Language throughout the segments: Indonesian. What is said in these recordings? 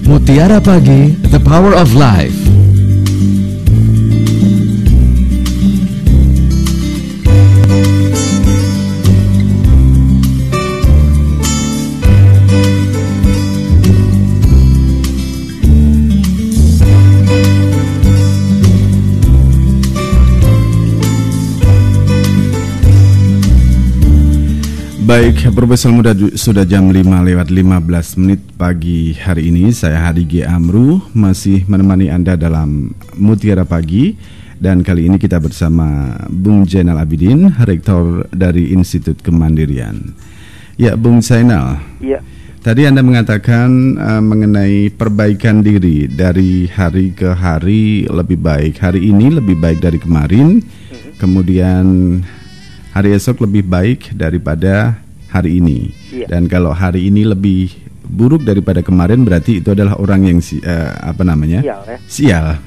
Mutiara Pagi, The Power of Life. Baik, Profesor Muda, sudah jam 5:15 pagi hari ini. Saya Hadi G. Amru masih menemani Anda dalam Mutiara Pagi. Dan kali ini kita bersama Bung Zainal Abidin, Rektor dari Institut Kemandirian. Ya, Bung Zainal. Iya. Tadi Anda mengatakan mengenai perbaikan diri dari hari ke hari lebih baik. Hari ini lebih baik dari kemarin, kemudian hari esok lebih baik daripada hari ini. Iya. Dan kalau hari ini lebih buruk daripada kemarin, berarti itu adalah orang yang sial, ya? Sial.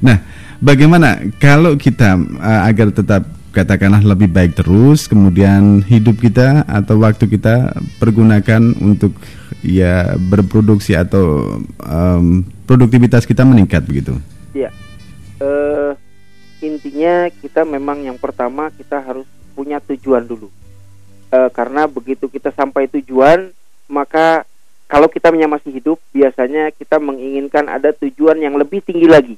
Nah, bagaimana kalau kita agar tetap katakanlah lebih baik terus, kemudian hidup kita atau waktu kita pergunakan untuk ya berproduksi atau produktivitas kita meningkat begitu? Iya. Intinya kita memang yang pertama kita harus punya tujuan dulu. Karena begitu kita sampai tujuan, maka kalau kita masih hidup, biasanya kita menginginkan ada tujuan yang lebih tinggi lagi.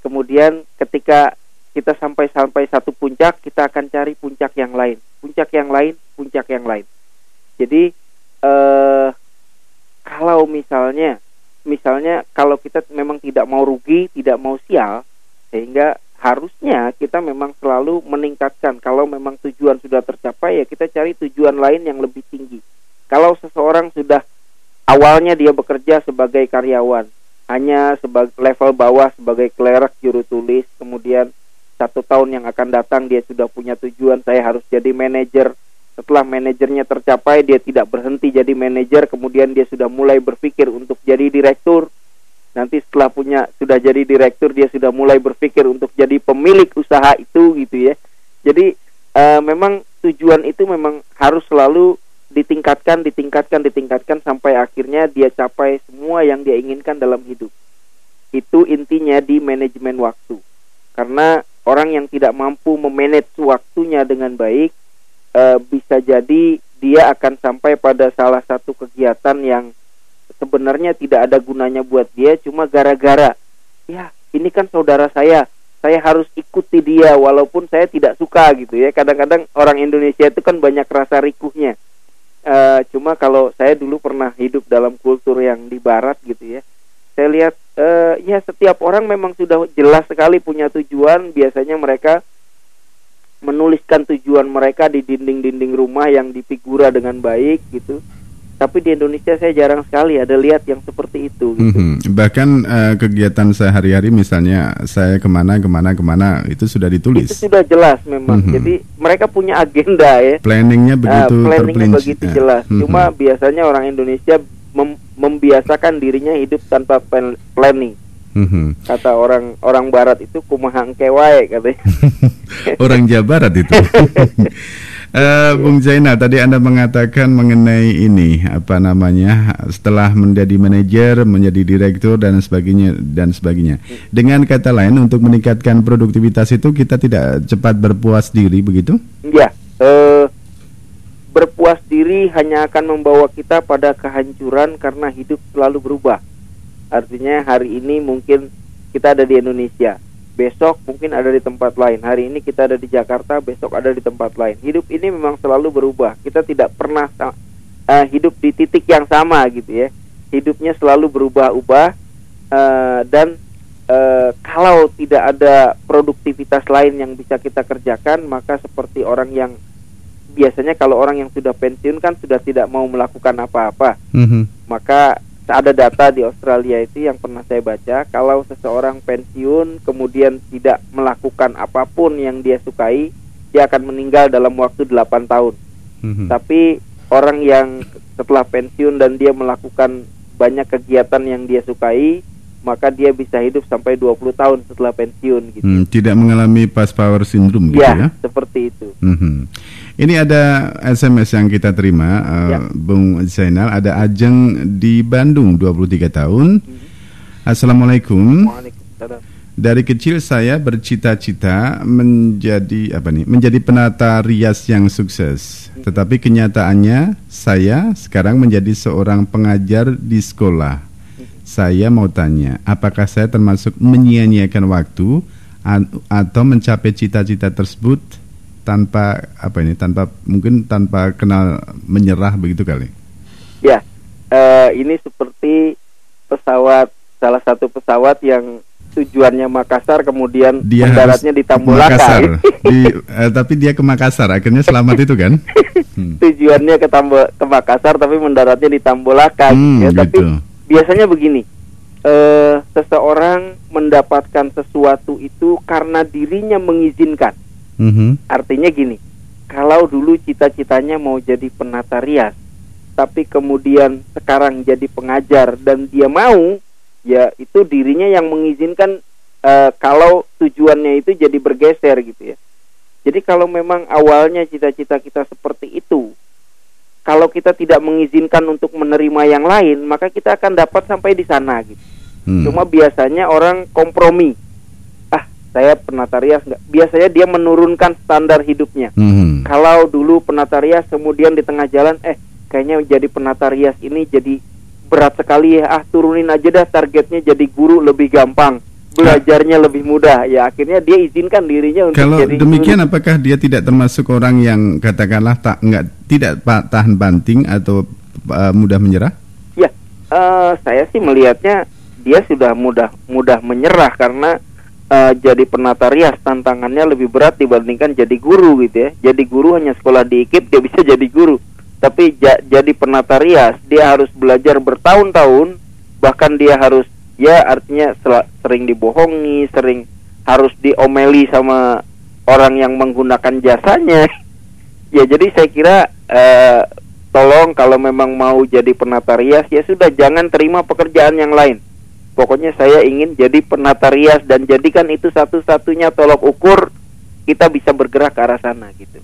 Kemudian ketika kita sampai satu puncak, kita akan cari puncak yang lain, puncak yang lain, puncak yang lain. Jadi kalau misalnya kalau kita memang tidak mau rugi, tidak mau sial, sehingga harusnya kita memang selalu meningkatkan. Kalau memang tujuan sudah tercapai, ya kita cari tujuan lain yang lebih tinggi. Kalau seseorang sudah awalnya dia bekerja sebagai karyawan, hanya sebagai level bawah sebagai clerk juru tulis, kemudian 1 tahun yang akan datang dia sudah punya tujuan, saya harus jadi manajer. Setelah manajernya tercapai, dia tidak berhenti jadi manajer, kemudian dia sudah mulai berpikir untuk jadi direktur. Nanti setelah sudah jadi direktur, dia sudah mulai berpikir untuk jadi pemilik usaha itu, gitu ya. Jadi memang tujuan itu memang harus selalu ditingkatkan sampai akhirnya dia capai semua yang dia inginkan dalam hidup. Itu intinya di manajemen waktu. Karena orang yang tidak mampu memanage waktunya dengan baik, bisa jadi dia akan sampai pada salah satu kegiatan yang sebenarnya tidak ada gunanya buat dia, cuma gara-gara ya ini kan saudara saya harus ikuti dia walaupun saya tidak suka, gitu ya. Kadang-kadang orang Indonesia itu kan banyak rasa rikuhnya. Cuma kalau saya dulu pernah hidup dalam kultur yang di barat, gitu ya, saya lihat ya setiap orang memang sudah jelas sekali punya tujuan. Biasanya mereka menuliskan tujuan mereka di dinding-dinding rumah yang difigura dengan baik, gitu. Tapi di Indonesia saya jarang sekali ada lihat yang seperti itu, gitu. Bahkan kegiatan sehari-hari, misalnya saya kemana itu sudah ditulis. Itu sudah jelas memang. Jadi mereka punya agenda, ya. Planningnya begitu jelas. Cuma biasanya orang Indonesia membiasakan dirinya hidup tanpa planning. Kata orang Barat itu kumaha engke wae katanya. Orang Jawa Barat itu. Bung Zainal, tadi Anda mengatakan mengenai ini, setelah menjadi manajer, menjadi direktur dan sebagainya. Dengan kata lain, untuk meningkatkan produktivitas itu kita tidak cepat berpuas diri, begitu? Iya. Berpuas diri hanya akan membawa kita pada kehancuran karena hidup selalu berubah. Artinya hari ini mungkin kita ada di Indonesia, besok mungkin ada di tempat lain. Hari ini kita ada di Jakarta, besok ada di tempat lain. Hidup ini memang selalu berubah. Kita tidak pernah hidup di titik yang sama, gitu ya. Hidupnya selalu berubah-ubah, dan kalau tidak ada produktivitas lain yang bisa kita kerjakan, maka seperti orang yang biasanya kalau orang yang sudah pensiun kan sudah tidak mau melakukan apa-apa. Maka ada data di Australia itu yang pernah saya baca, kalau seseorang pensiun kemudian tidak melakukan apapun yang dia sukai, dia akan meninggal dalam waktu 8 tahun. Tapi orang yang setelah pensiun dan dia melakukan banyak kegiatan yang dia sukai, maka dia bisa hidup sampai 20 tahun setelah pensiun gitu. Tidak mengalami past power syndrome gitu ya? Seperti itu. Ini ada SMS yang kita terima, Bung Zainal. Ada Ajeng di Bandung, 23 tahun. Assalamualaikum. Waalaikumsalam. Dari kecil saya bercita-cita menjadi penata rias yang sukses. Tetapi kenyataannya saya sekarang menjadi seorang pengajar di sekolah. Saya mau tanya, apakah saya termasuk menyia-nyiakan waktu atau mencapai cita-cita tersebut tanpa kenal menyerah begitu kali? Ya, ini seperti salah satu pesawat yang tujuannya Makassar, kemudian mendaratnya di Tambolaka. Tapi dia ke Makassar, akhirnya selamat itu kan? Tujuannya ke Makassar, tapi mendaratnya di Tambolaka. Tapi biasanya begini, seseorang mendapatkan sesuatu itu karena dirinya mengizinkan. Artinya gini, kalau dulu cita-citanya mau jadi penata rias, tapi kemudian sekarang jadi pengajar dan dia mau, ya itu dirinya yang mengizinkan kalau tujuannya itu jadi bergeser gitu ya. Jadi kalau memang awalnya cita-cita kita seperti itu, kalau kita tidak mengizinkan untuk menerima yang lain, maka kita akan dapat sampai di sana gitu. Cuma biasanya orang kompromi. Saya penata rias enggak. Biasanya dia menurunkan standar hidupnya. Kalau dulu penata rias, kemudian di tengah jalan, kayaknya jadi penata rias ini jadi berat sekali ya. Turunin aja dah targetnya, jadi guru lebih gampang. Belajarnya lebih mudah. Ya akhirnya dia izinkan dirinya untuk kalau jadi demikian guru. Apakah dia tidak termasuk orang yang katakanlah tidak tahan banting atau mudah menyerah? Ya, saya sih melihatnya dia sudah mudah menyerah karena jadi penata rias tantangannya lebih berat dibandingkan jadi guru gitu ya. Jadi guru hanya sekolah di IKIP dia bisa jadi guru. Tapi jadi penata rias dia harus belajar bertahun-tahun, bahkan dia harus artinya sering dibohongi, sering harus diomeli sama orang yang menggunakan jasanya. Ya jadi saya kira tolong kalau memang mau jadi penata rias, ya sudah jangan terima pekerjaan yang lain. Pokoknya saya ingin jadi penata rias dan jadikan itu satu-satunya tolok ukur kita bisa bergerak ke arah sana gitu.